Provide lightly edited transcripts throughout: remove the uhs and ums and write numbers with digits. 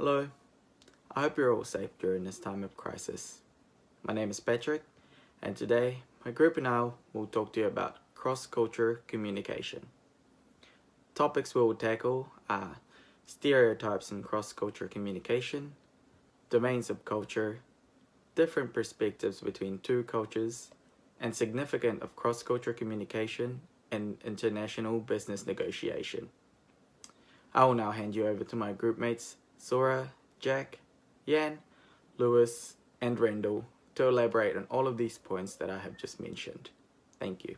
Hello, I hope you're all safe during this time of crisis. My name is Patrick, and today my group and I will talk to you about cross-culture communication. Topics we will tackle are stereotypes in cross-culture communication, domains of culture, different perspectives between two cultures, and significance of cross-culture communication in international business negotiation. I will now hand you over to my group mates Zora, Jack, Yan, Lewis, and Rendelle to elaborate on all of these points that I have just mentioned. Thank you.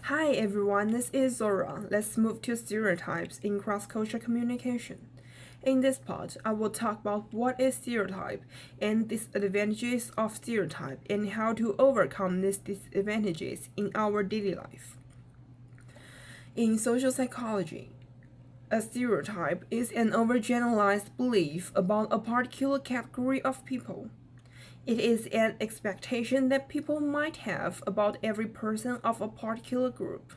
Hi everyone, this is Zora. Let's move to stereotypes in cross-cultural communication. In this part, I will talk about what is stereotype and disadvantages of stereotype and how to overcome these disadvantages in our daily life. In social psychology, a stereotype is an overgeneralized belief about a particular category of people. It is an expectation that people might have about every person of a particular group.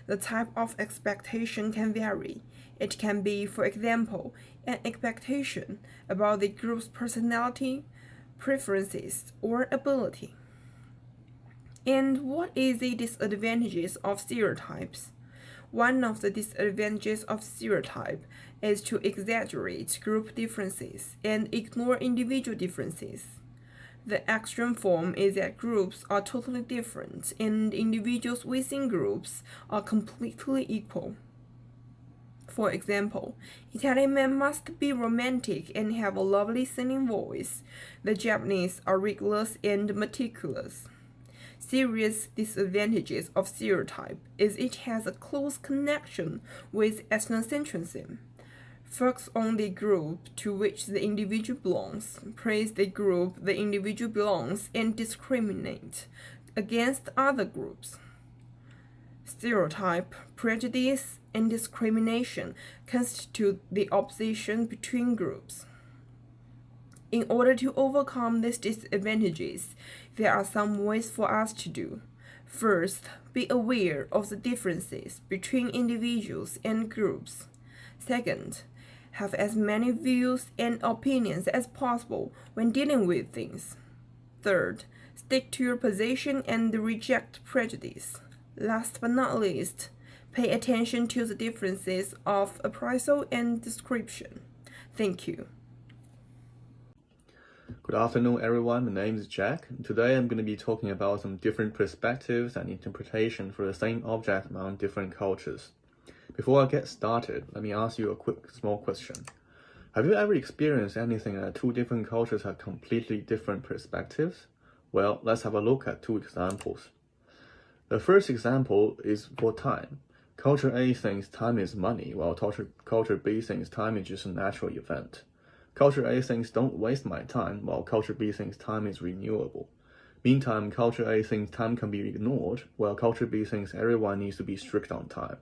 The type of expectation can vary. It can be, for example, an expectation about the group's personality, preferences, or ability. And what is the disadvantages of stereotypes? One of the disadvantages of stereotype is to exaggerate group differences and ignore individual differences. The extreme form is that groups are totally different and individuals within groups are completely equal. For example, Italian men must be romantic and have a lovely singing voice. The Japanese are rigorous and meticulous. Serious disadvantages of stereotype is it has a close connection with ethnocentrism. Focus on the group to which the individual belongs, praise the group the individual belongs, and discriminate against other groups. Stereotype, prejudice, and discrimination constitute the opposition between groups. In order to overcome these disadvantages, there are some ways for us to do. First, be aware of the differences between individuals and groups. Second, have as many views and opinions as possible when dealing with things. Third, stick to your position and reject prejudice. Last but not least, pay attention to the differences of appraisal and description. Thank you. Good afternoon, everyone. My name is Jack. Today I'm going to be talking about some different perspectives and interpretation for the same object among different cultures. Before I get started, let me ask you a quick small question. Have you ever experienced anything that two different cultures have completely different perspectives? Well, let's have a look at two examples. The first example is for time. Culture A thinks time is money, while culture B thinks time is just a natural event. Culture A thinks don't waste my time, while culture B thinks time is renewable. Meantime, culture A thinks time can be ignored, while culture B thinks everyone needs to be strict on time.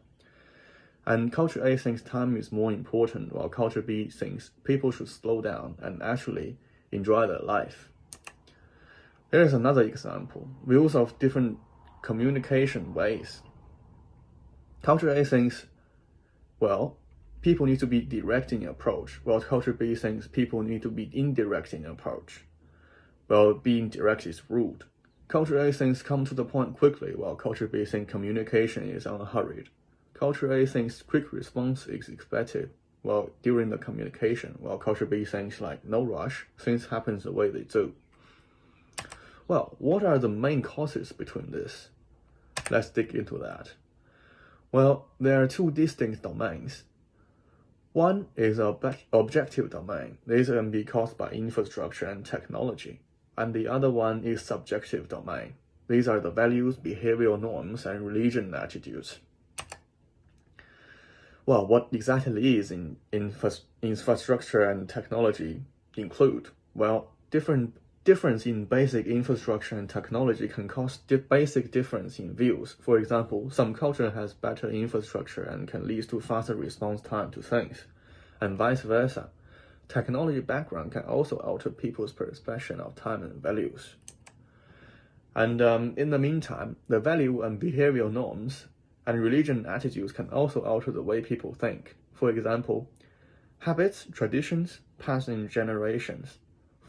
And culture A thinks time is more important, while culture B thinks people should slow down and actually enjoy their life. Here's another example. Views of different communication ways. Culture A thinks, well, people need to be direct in approach, while culture B thinks people need to be indirect in approach. Well, being direct is rude. Culture A thinks come to the point quickly, while culture B thinks communication is unhurried. Culture A thinks quick response is expected during the communication, while culture B thinks like no rush, things happen the way they do. Well, what are the main causes between this? Let's dig into that. Well, there are two distinct domains. One is an objective domain. This can be caused by infrastructure and technology. And the other one is subjective domain. These are the values, behavioral norms, and religion attitudes. Well, what exactly is in infrastructure and technology include? Well, difference in basic infrastructure and technology can cause basic difference in views. For example, some culture has better infrastructure and can lead to faster response time to things, and vice versa. Technology background can also alter people's perception of time and values. And in the meantime, the value and behavioral norms and religion attitudes can also alter the way people think. For example, Habits, traditions, pass in generations.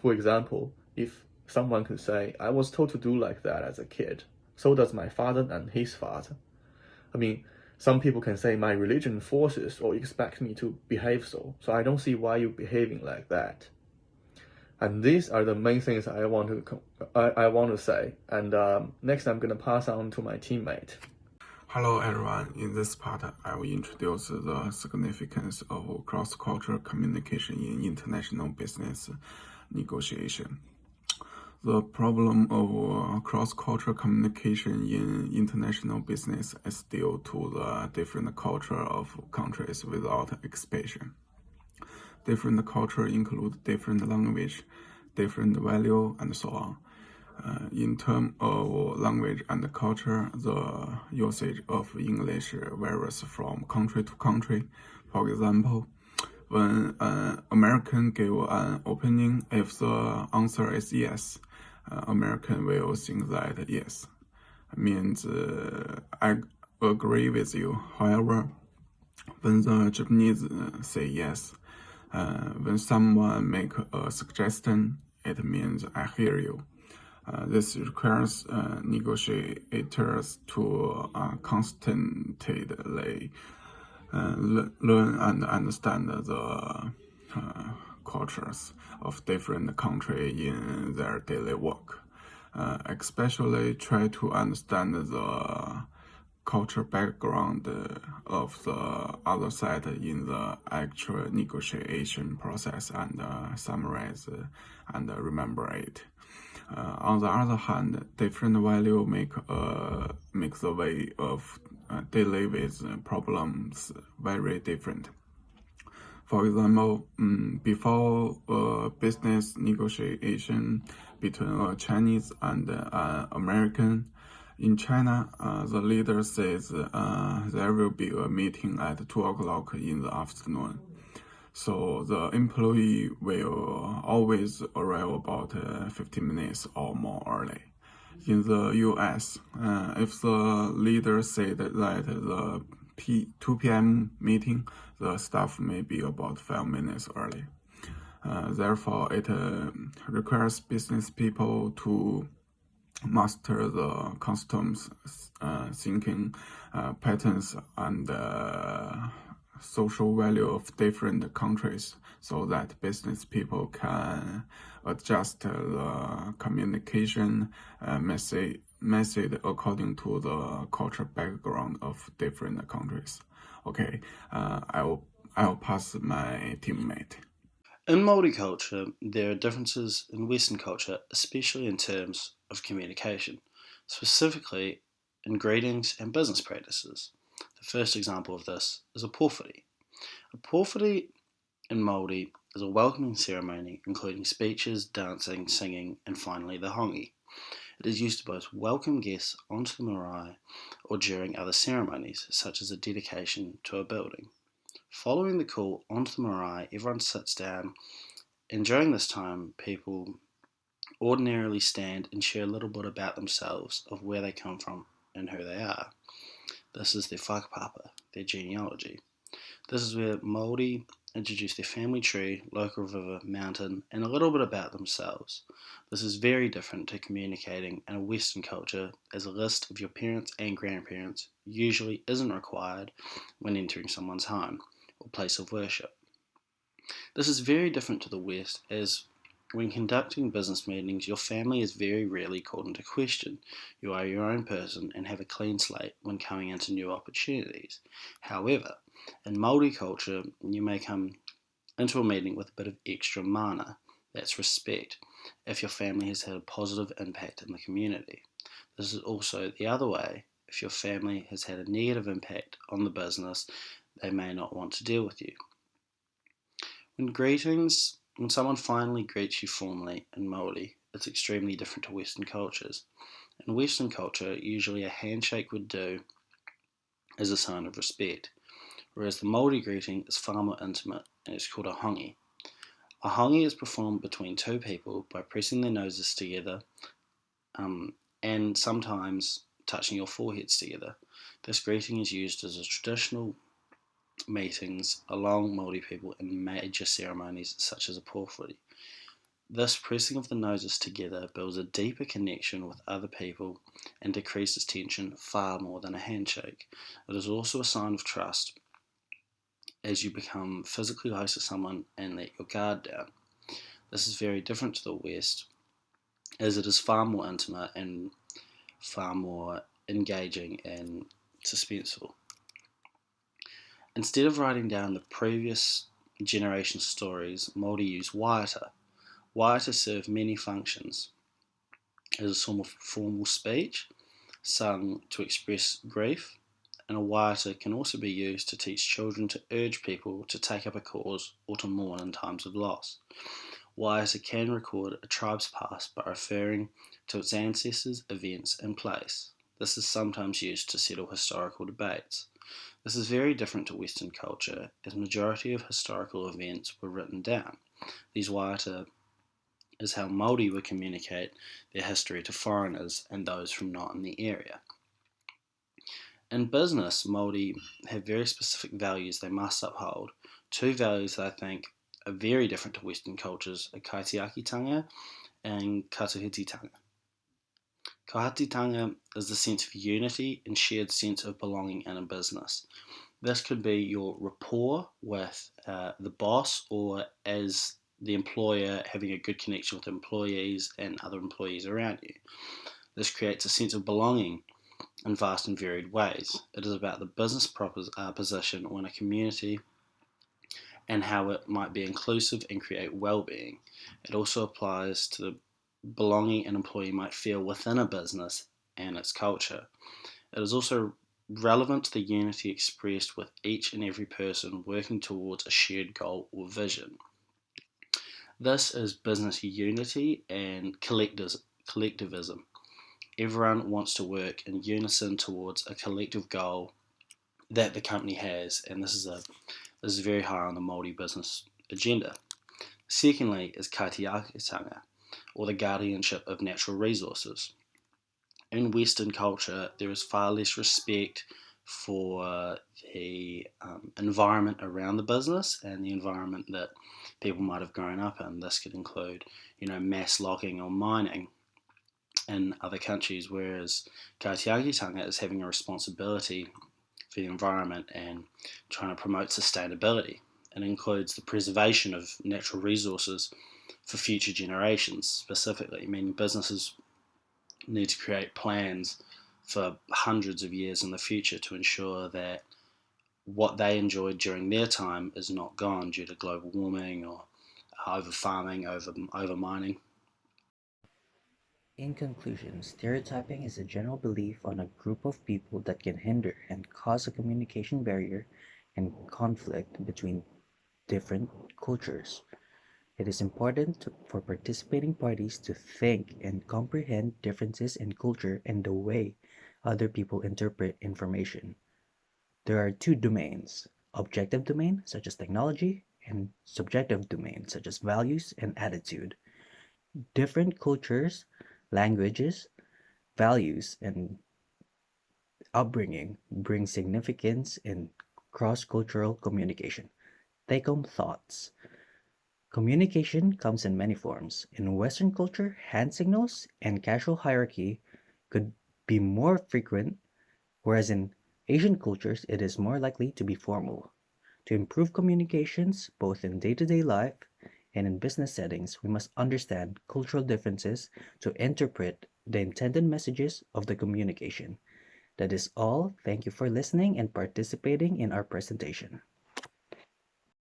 For example, if someone could say, I was told to do like that as a kid, so does my father and his father. I mean, some people can say my religion forces or expects me to behave so I don't see why you're behaving like that. And these are the main things I want to say. And next, I'm going to pass on to my teammate. Hello everyone, in this part I will introduce the significance of cross-cultural communication in international business negotiation. The problem of cross-cultural communication in international business is due to the different culture of countries without expansion. Different culture include different language, different value, and so on. In terms of language and culture, the usage of English varies from country to country. For example, when an American gives an opinion, if the answer is yes, American will think that yes means I agree with you. However, when the Japanese say yes, when someone make a suggestion, it means I hear you. This requires negotiators to constantly learn and understand the cultures of different countries in their daily work, especially try to understand the cultural background of the other side in the actual negotiation process and summarize and remember it. On the other hand, different value make the way of dealing with problems very different. For example, before a business negotiation between a Chinese and an American, in China, the leader says there will be a meeting at 2 o'clock in the afternoon. So the employee will always arrive about 15 minutes or more early. In the US, if the leader said that the 2 p.m. meeting, the staff may be about 5 minutes early. Therefore, it requires business people to master the customs thinking patterns and social value of different countries so that business people can adjust the communication message according to the cultural background of different countries. Okay, I will pass my teammate. In multicultural, there are differences in Western culture, especially in terms of communication, specifically in greetings and business practices. The first example of this is a pōwhiri. A pōwhiri in Māori is a welcoming ceremony including speeches, dancing, singing, and finally the hongi. It is used to both welcome guests onto the marae or during other ceremonies, such as a dedication to a building. Following the call onto the marae, everyone sits down, and during this time, people ordinarily stand and share a little bit about themselves, of where they come from and who they are. This is their whakapapa, their genealogy. This is where Māori introduce their family tree, local river, mountain, and a little bit about themselves. This is very different to communicating in a Western culture, as a list of your parents and grandparents usually isn't required when entering someone's home or place of worship. This is very different to the West, as when conducting business meetings, your family is very rarely called into question. You are your own person and have a clean slate when coming into new opportunities. However, in Māori culture, you may come into a meeting with a bit of extra mana, that's respect, if your family has had a positive impact in the community. This is also the other way. If your family has had a negative impact on the business, they may not want to deal with you. When someone finally greets you formally in Māori, it's extremely different to Western cultures. In Western culture, usually a handshake would do as a sign of respect, whereas the Māori greeting is far more intimate and it's called a hongi. A hongi is performed between two people by pressing their noses together and sometimes touching your foreheads together. This greeting is used as a traditional meetings along Māori people in major ceremonies such as a pōwhiri. This pressing of the noses together builds a deeper connection with other people and decreases tension far more than a handshake. It is also a sign of trust as you become physically close to someone and let your guard down. This is very different to the West, as it is far more intimate and far more engaging and suspenseful. Instead of writing down the previous generation's stories, Māori use waiata. Waiata serve many functions. As a form of formal speech, sung to express grief, and a waiata can also be used to teach children to urge people to take up a cause or to mourn in times of loss. Waiata can record a tribe's past by referring to its ancestors, events, and place. This is sometimes used to settle historical debates. This is very different to Western culture, as the majority of historical events were written down. These waiata is how Māori would communicate their history to foreigners and those from not in the area. In business, Māori have very specific values they must uphold. Two values that I think are very different to Western cultures are kaitiakitanga and katuhititanga. Kahatitanga is the sense of unity and shared sense of belonging in a business. This could be your rapport with the boss, or as the employer having a good connection with employees and other employees around you. This creates a sense of belonging in vast and varied ways. It is about the business position in a community and how it might be inclusive and create well-being. It also applies to the belonging an employee might feel within a business and its culture. It is also relevant to the unity expressed with each and every person working towards a shared goal or vision. This is business unity and collectivism. Everyone wants to work in unison towards a collective goal that the company has, and this is very high on the Māori business agenda. Secondly is kaitiakitanga, or the guardianship of natural resources. In Western culture, there is far less respect for the environment around the business and the environment that people might have grown up in. This could include, mass logging or mining in other countries, whereas kaitiakitanga is having a responsibility for the environment and trying to promote sustainability. It includes the preservation of natural resources for future generations specifically, meaning businesses need to create plans for hundreds of years in the future to ensure that what they enjoyed during their time is not gone due to global warming or over farming, over mining. In conclusion, stereotyping is a general belief on a group of people that can hinder and cause a communication barrier and conflict between different cultures. It is important for participating parties to think and comprehend differences in culture and the way other people interpret information. There are two domains: objective domain, such as technology, and subjective domain, such as values and attitude. Different cultures, languages, values, and upbringing bring significance in cross-cultural communication. Take-home thoughts. Communication comes in many forms. In Western culture, hand signals and casual hierarchy could be more frequent, whereas in Asian cultures, it is more likely to be formal. To improve communications, both in day-to-day life and in business settings, we must understand cultural differences to interpret the intended messages of the communication. That is all. Thank you for listening and participating in our presentation.